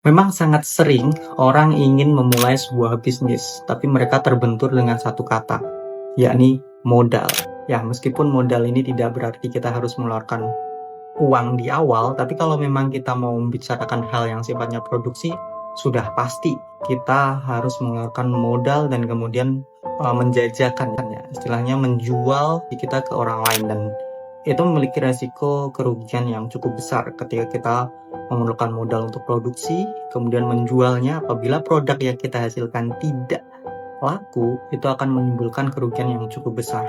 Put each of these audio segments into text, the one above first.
Memang sangat sering orang ingin memulai sebuah bisnis, tapi mereka terbentur dengan satu kata, yakni modal. Ya, meskipun modal ini tidak berarti kita harus mengeluarkan uang di awal, tapi kalau memang kita mau membicarakan hal yang sifatnya produksi, sudah pasti kita harus mengeluarkan modal dan kemudian menjajakan, ya, istilahnya menjual kita ke orang lain, dan itu memiliki resiko kerugian yang cukup besar ketika kita memerlukan modal untuk produksi, kemudian menjualnya. Apabila produk yang kita hasilkan tidak laku, itu akan menimbulkan kerugian yang cukup besar.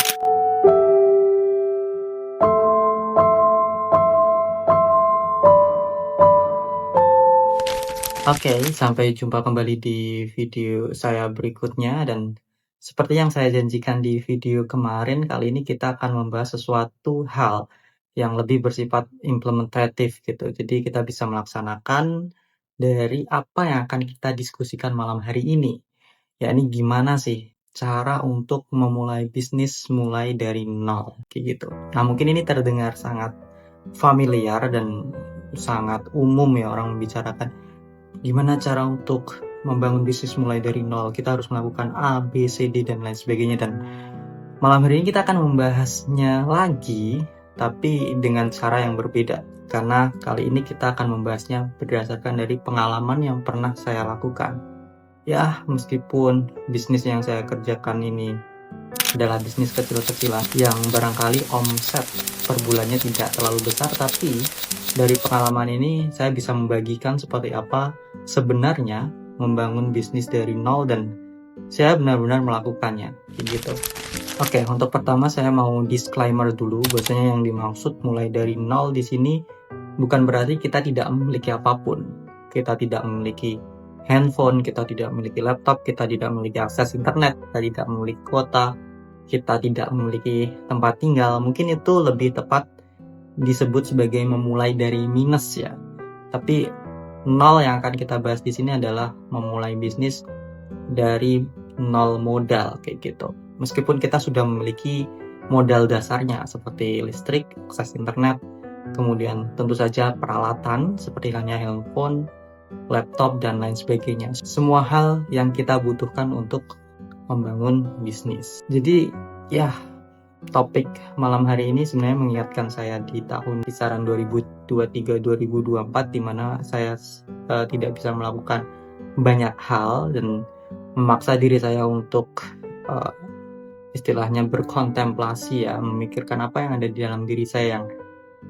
Oke, sampai jumpa kembali di video saya berikutnya, dan seperti yang saya janjikan di video kemarin, kali ini kita akan membahas sesuatu hal yang lebih bersifat implementatif gitu. Jadi kita bisa melaksanakan dari apa yang akan kita diskusikan malam hari ini. Yakni gimana sih cara untuk memulai bisnis mulai dari nol, kayak gitu. Nah, mungkin ini terdengar sangat familiar dan sangat umum ya orang membicarakan gimana cara untuk membangun bisnis mulai dari nol. Kita harus melakukan A, B, C, D, dan lain sebagainya. Dan malam hari ini kita akan membahasnya lagi, tapi dengan cara yang berbeda. Karena kali ini kita akan membahasnya berdasarkan dari pengalaman yang pernah saya lakukan. Ya, meskipun bisnis yang saya kerjakan ini adalah bisnis kecil-kecilan yang barangkali omset per bulannya tidak terlalu besar, tapi dari pengalaman ini saya bisa membagikan seperti apa sebenarnya membangun bisnis dari nol, dan saya benar-benar melakukannya gitu. Oke, untuk pertama saya mau disclaimer dulu, bahwasanya yang dimaksud mulai dari nol di sini bukan berarti kita tidak memiliki apapun. Kita tidak memiliki handphone, kita tidak memiliki laptop, kita tidak memiliki akses internet, kita tidak memiliki kuota, kita tidak memiliki tempat tinggal. Mungkin itu lebih tepat disebut sebagai memulai dari minus ya. Tapi nol yang akan kita bahas di sini adalah memulai bisnis dari nol modal kayak gitu. Meskipun kita sudah memiliki modal dasarnya seperti listrik, akses internet, kemudian tentu saja peralatan seperti halnya handphone, laptop, dan lain sebagainya. Semua hal yang kita butuhkan untuk membangun bisnis. Jadi ya, topik malam hari ini sebenarnya mengingatkan saya di tahun kisaran 2023-2024, di mana saya tidak bisa melakukan banyak hal dan memaksa diri saya untuk istilahnya berkontemplasi ya, memikirkan apa yang ada di dalam diri saya yang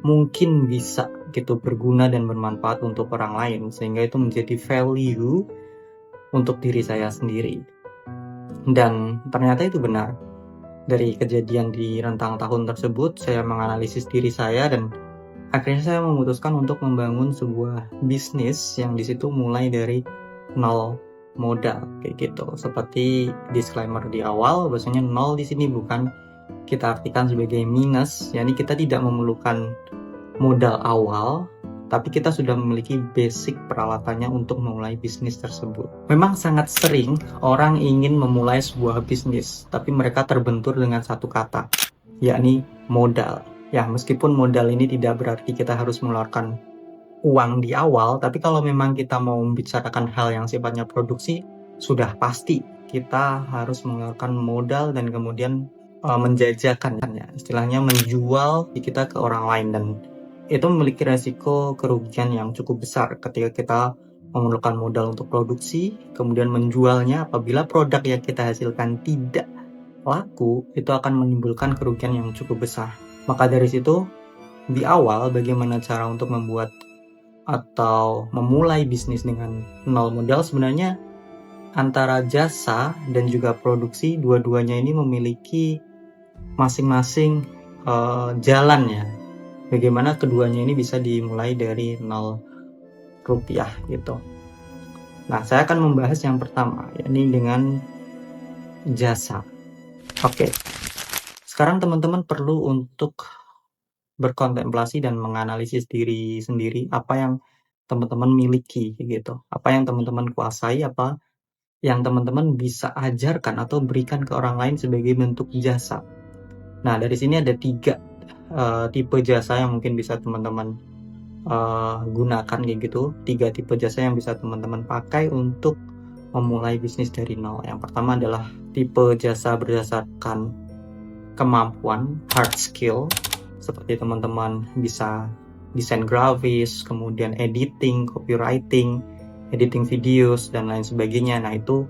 mungkin bisa gitu berguna dan bermanfaat untuk orang lain, sehingga itu menjadi value untuk diri saya sendiri. Dan ternyata itu benar. Dari kejadian di rentang tahun tersebut, saya menganalisis diri saya dan akhirnya saya memutuskan untuk membangun sebuah bisnis yang di situ mulai dari nol modal kayak gitu. Seperti disclaimer di awal, bahwasanya nol di sini bukan kita artikan sebagai minus, yakni kita tidak memerlukan modal awal, tapi kita sudah memiliki basic peralatannya untuk memulai bisnis tersebut. Memang sangat sering orang ingin memulai sebuah bisnis, tapi mereka terbentur dengan satu kata, yakni modal. Ya, meskipun modal ini tidak berarti kita harus mengeluarkan uang di awal, tapi kalau memang kita mau membicarakan hal yang sifatnya produksi, sudah pasti kita harus mengeluarkan modal dan kemudian menjajakan, ya, istilahnya menjual kita ke orang lain, dan itu memiliki resiko kerugian yang cukup besar ketika kita memerlukan modal untuk produksi, kemudian menjualnya. Apabila produk yang kita hasilkan tidak laku, itu akan menimbulkan kerugian yang cukup besar. Maka dari situ, di awal bagaimana cara untuk membuat atau memulai bisnis dengan nol modal, sebenarnya antara jasa dan juga produksi, dua-duanya ini memiliki masing-masing jalan ya. Bagaimana keduanya ini bisa dimulai dari 0 rupiah gitu. Nah, saya akan membahas yang pertama, yakni dengan jasa. Oke, sekarang teman-teman perlu untuk berkontemplasi dan menganalisis diri sendiri, apa yang teman-teman miliki gitu, apa yang teman-teman kuasai, apa yang teman-teman bisa ajarkan atau berikan ke orang lain sebagai bentuk jasa. Nah, dari sini ada 3 tipe jasa yang mungkin bisa teman-teman gunakan kayak gitu. 3 tipe jasa yang bisa teman-teman pakai untuk memulai bisnis dari nol. Yang pertama adalah tipe jasa berdasarkan kemampuan, hard skill, seperti teman-teman bisa desain grafis, kemudian editing, copywriting, editing videos, dan lain sebagainya. Nah, itu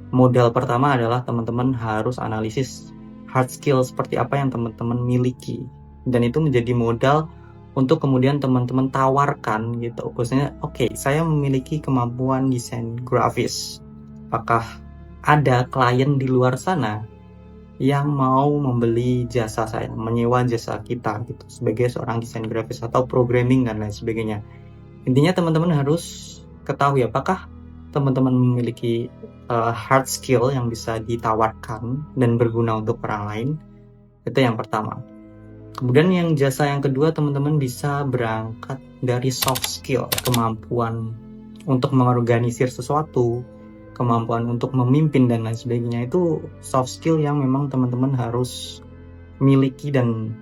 modal pertama adalah teman-teman harus analisis hard skill seperti apa yang teman-teman miliki. Dan itu menjadi modal untuk kemudian teman-teman tawarkan gitu. Maksudnya, oke, saya memiliki kemampuan desain grafis. Apakah ada klien di luar sana yang mau membeli jasa saya, menyewa jasa kita gitu sebagai seorang desain grafis atau programming dan lain sebagainya. Intinya teman-teman harus ketahui apakah teman-teman memiliki hard skill yang bisa ditawarkan dan berguna untuk orang lain. Itu yang pertama. Kemudian yang jasa yang kedua, teman-teman bisa berangkat dari soft skill, kemampuan untuk mengorganisir sesuatu, kemampuan untuk memimpin dan lain sebagainya. Itu soft skill yang memang teman-teman harus miliki, dan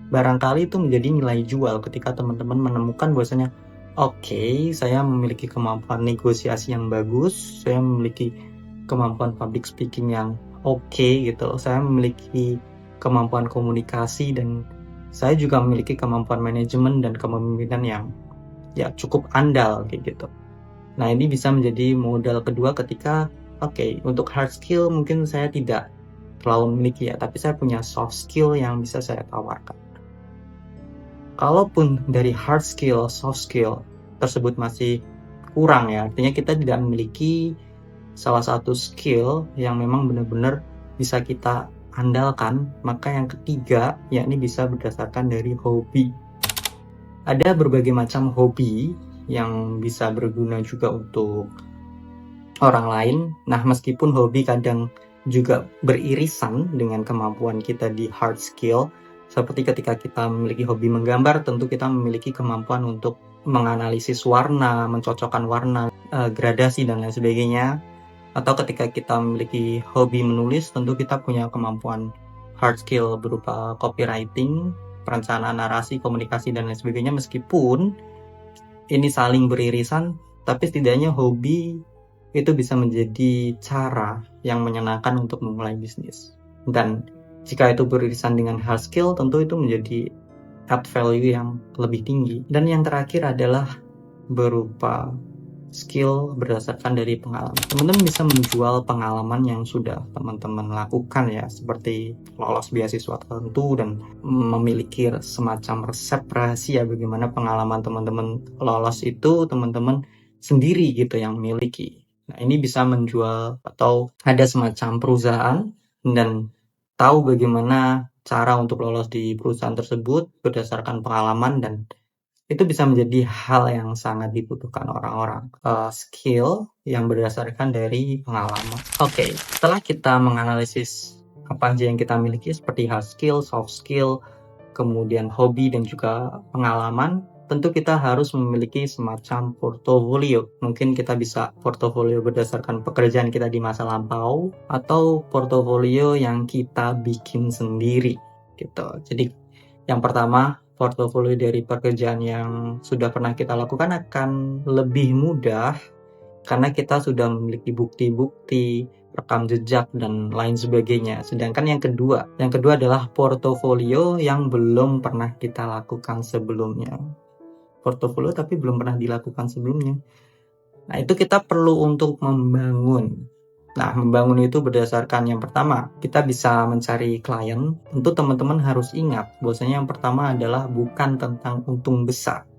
barangkali itu menjadi nilai jual ketika teman-teman menemukan bahwasanya oke, saya memiliki kemampuan negosiasi yang bagus, saya memiliki kemampuan public speaking yang oke gitu, saya memiliki kemampuan komunikasi, dan saya juga memiliki kemampuan manajemen dan kepemimpinan yang ya cukup andal kayak gitu. Nah, ini bisa menjadi modal kedua ketika oke, untuk hard skill mungkin saya tidak terlalu memiliki ya, tapi saya punya soft skill yang bisa saya tawarkan. Kalaupun dari hard skill, soft skill tersebut masih kurang ya, artinya kita tidak memiliki salah satu skill yang memang benar-benar bisa kita andalkan, maka yang ketiga yakni bisa berdasarkan dari hobi. Ada berbagai macam hobi yang bisa berguna juga untuk orang lain. Nah, meskipun hobi kadang juga beririsan dengan kemampuan kita di hard skill, seperti ketika kita memiliki hobi menggambar, tentu kita memiliki kemampuan untuk menganalisis warna, mencocokkan warna, gradasi, dan lain sebagainya. Atau ketika kita memiliki hobi menulis, tentu kita punya kemampuan hard skill berupa copywriting, perencanaan narasi, komunikasi, dan lain sebagainya. Meskipun ini saling beririsan, tapi setidaknya hobi itu bisa menjadi cara yang menyenangkan untuk memulai bisnis. Dan jika itu beririsan dengan hard skill, tentu itu menjadi add value yang lebih tinggi. Dan yang terakhir adalah berupa skill berdasarkan dari pengalaman. Teman-teman bisa menjual pengalaman yang sudah teman-teman lakukan ya, seperti lolos beasiswa tertentu dan memiliki semacam resep rahasia bagaimana pengalaman teman-teman lolos itu teman-teman sendiri gitu yang miliki. Nah, ini bisa menjual atau ada semacam perusahaan dan tahu bagaimana cara untuk lolos di perusahaan tersebut berdasarkan pengalaman, dan itu bisa menjadi hal yang sangat dibutuhkan orang-orang. Skill yang berdasarkan dari pengalaman. Oke, setelah kita menganalisis apa aja yang kita miliki seperti hard skill, soft skill, kemudian hobi dan juga pengalaman, tentu kita harus memiliki semacam portofolio. Mungkin kita bisa portofolio berdasarkan pekerjaan kita di masa lampau, atau portofolio yang kita bikin sendiri gitu. Jadi yang pertama, portofolio dari pekerjaan yang sudah pernah kita lakukan akan lebih mudah karena kita sudah memiliki bukti-bukti, rekam jejak, dan lain sebagainya. Sedangkan yang kedua adalah portofolio yang belum pernah kita lakukan sebelumnya. Portofolio tapi belum pernah dilakukan sebelumnya. Nah, itu kita perlu untuk membangun. Nah, membangun itu berdasarkan yang pertama, kita bisa mencari klien. Tentu teman-teman harus ingat, bahwasanya yang pertama adalah bukan tentang untung besar,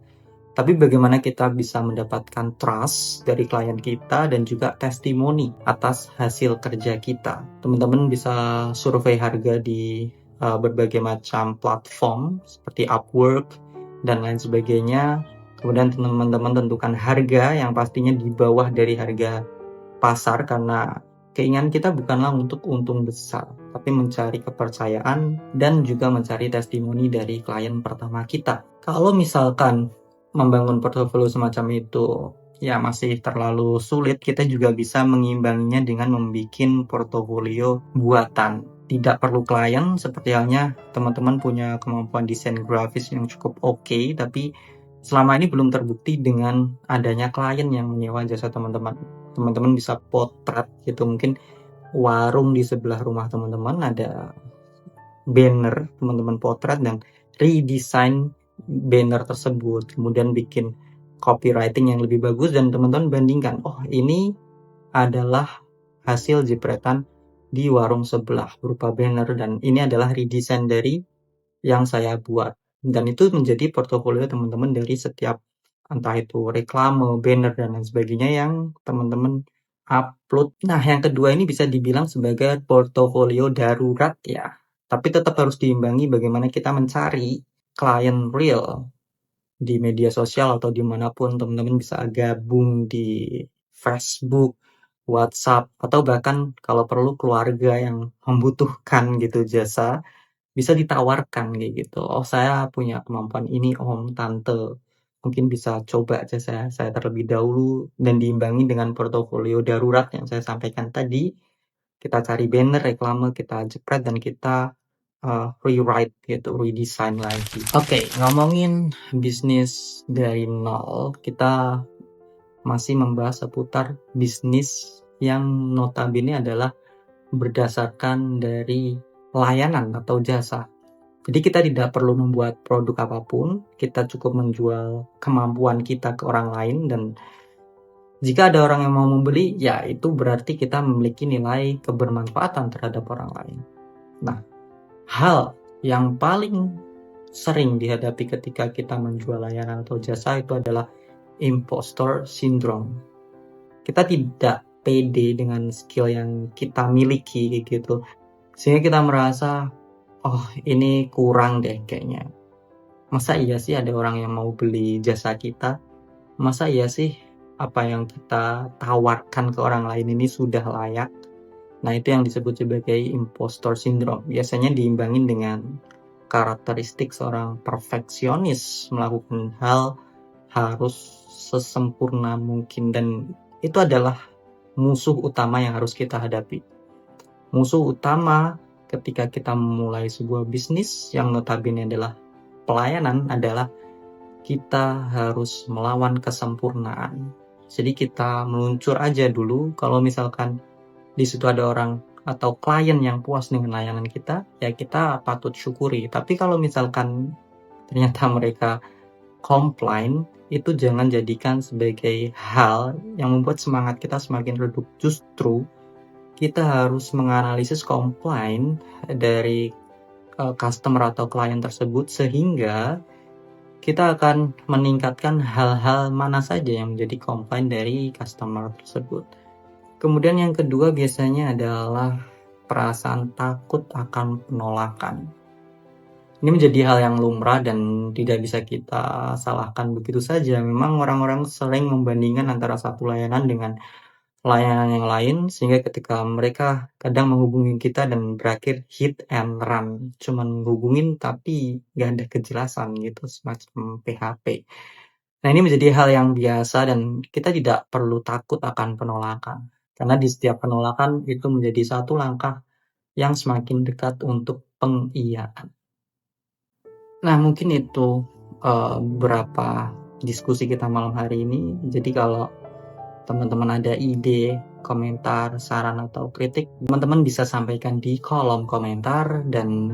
tapi bagaimana kita bisa mendapatkan trust dari klien kita dan juga testimoni atas hasil kerja kita. Teman-teman bisa survei harga di berbagai macam platform seperti Upwork dan lain sebagainya. Kemudian teman-teman tentukan harga yang pastinya di bawah dari harga pasar, karena keinginan kita bukanlah untuk untung besar, tapi mencari kepercayaan dan juga mencari testimoni dari klien pertama kita. Kalau misalkan membangun portofolio semacam itu ya masih terlalu sulit, kita juga bisa mengimbanginya dengan membuat portofolio buatan. Tidak perlu klien, seperti halnya teman-teman punya kemampuan desain grafis yang cukup oke, tapi selama ini belum terbukti dengan adanya klien yang menyewa jasa teman-teman. Teman-teman bisa potret gitu, mungkin warung di sebelah rumah teman-teman ada banner teman-teman potret dan redesign banner tersebut, kemudian bikin copywriting yang lebih bagus dan teman-teman bandingkan, oh ini adalah hasil jepretan di warung sebelah berupa banner dan ini adalah redesign dari yang saya buat, dan itu menjadi portofolio teman-teman dari setiap entah itu reklame, banner dan lain sebagainya yang teman-teman upload. Nah, yang kedua ini bisa dibilang sebagai portofolio darurat ya, tapi tetap harus diimbangi bagaimana kita mencari klien real di media sosial atau dimanapun. Teman-teman bisa gabung di Facebook, WhatsApp, atau bahkan kalau perlu keluarga yang membutuhkan gitu jasa, bisa ditawarkan kayak gitu. Oh, saya punya kemampuan ini, om, tante. Mungkin bisa coba jasa saya terlebih dahulu dan diimbangi dengan portofolio darurat yang saya sampaikan tadi. Kita cari banner, reklame, kita jepret dan kita rewrite gitu, redesign lagi. Oke, ngomongin bisnis dari nol, kita masih membahas seputar bisnis yang notabene adalah berdasarkan dari layanan atau jasa. Jadi kita tidak perlu membuat produk apapun, kita cukup menjual kemampuan kita ke orang lain dan jika ada orang yang mau membeli, ya itu berarti kita memiliki nilai kebermanfaatan terhadap orang lain. Nah, hal yang paling sering dihadapi ketika kita menjual layanan atau jasa itu adalah impostor syndrome. Kita tidak pede dengan skill yang kita miliki gitu, sehingga kita merasa, oh ini kurang deh kayaknya. Masa iya sih ada orang yang mau beli jasa kita? Masa iya sih apa yang kita tawarkan ke orang lain ini sudah layak? Nah, itu yang disebut sebagai impostor syndrome. Biasanya diimbangin dengan karakteristik seorang perfeksionis, melakukan hal harus sesempurna mungkin, dan itu adalah musuh utama yang harus kita hadapi. Musuh utama ketika kita memulai sebuah bisnis yang notabene adalah pelayanan adalah kita harus melawan kesempurnaan. Jadi kita meluncur aja dulu, kalau misalkan di situ ada orang atau klien yang puas dengan layanan kita, ya kita patut syukuri. Tapi kalau misalkan ternyata mereka komplain, itu jangan jadikan sebagai hal yang membuat semangat kita semakin redup. Justru kita harus menganalisis komplain dari customer atau klien tersebut sehingga kita akan meningkatkan hal-hal mana saja yang menjadi komplain dari customer tersebut. Kemudian yang kedua biasanya adalah perasaan takut akan penolakan. Ini menjadi hal yang lumrah dan tidak bisa kita salahkan begitu saja. Memang orang-orang sering membandingkan antara satu layanan dengan layanan yang lain, sehingga ketika mereka kadang menghubungi kita dan berakhir hit and run, cuman hubungin tapi gak ada kejelasan gitu, semacam PHP. Nah, ini menjadi hal yang biasa dan kita tidak perlu takut akan penolakan, karena di setiap penolakan itu menjadi satu langkah yang semakin dekat untuk pengiyaan. Nah, mungkin itu beberapa diskusi kita malam hari ini. Jadi kalau teman-teman ada ide, komentar, saran, atau kritik, teman-teman bisa sampaikan di kolom komentar. Dan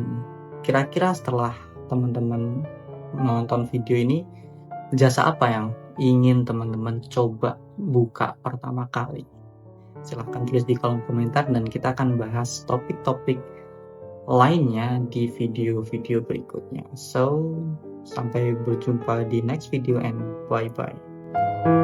kira-kira setelah teman-teman menonton video ini, jasa apa yang ingin teman-teman coba buka pertama kali? Silahkan tulis di kolom komentar dan kita akan bahas topik-topik lainnya di video-video berikutnya. So, sampai berjumpa di next video and bye-bye.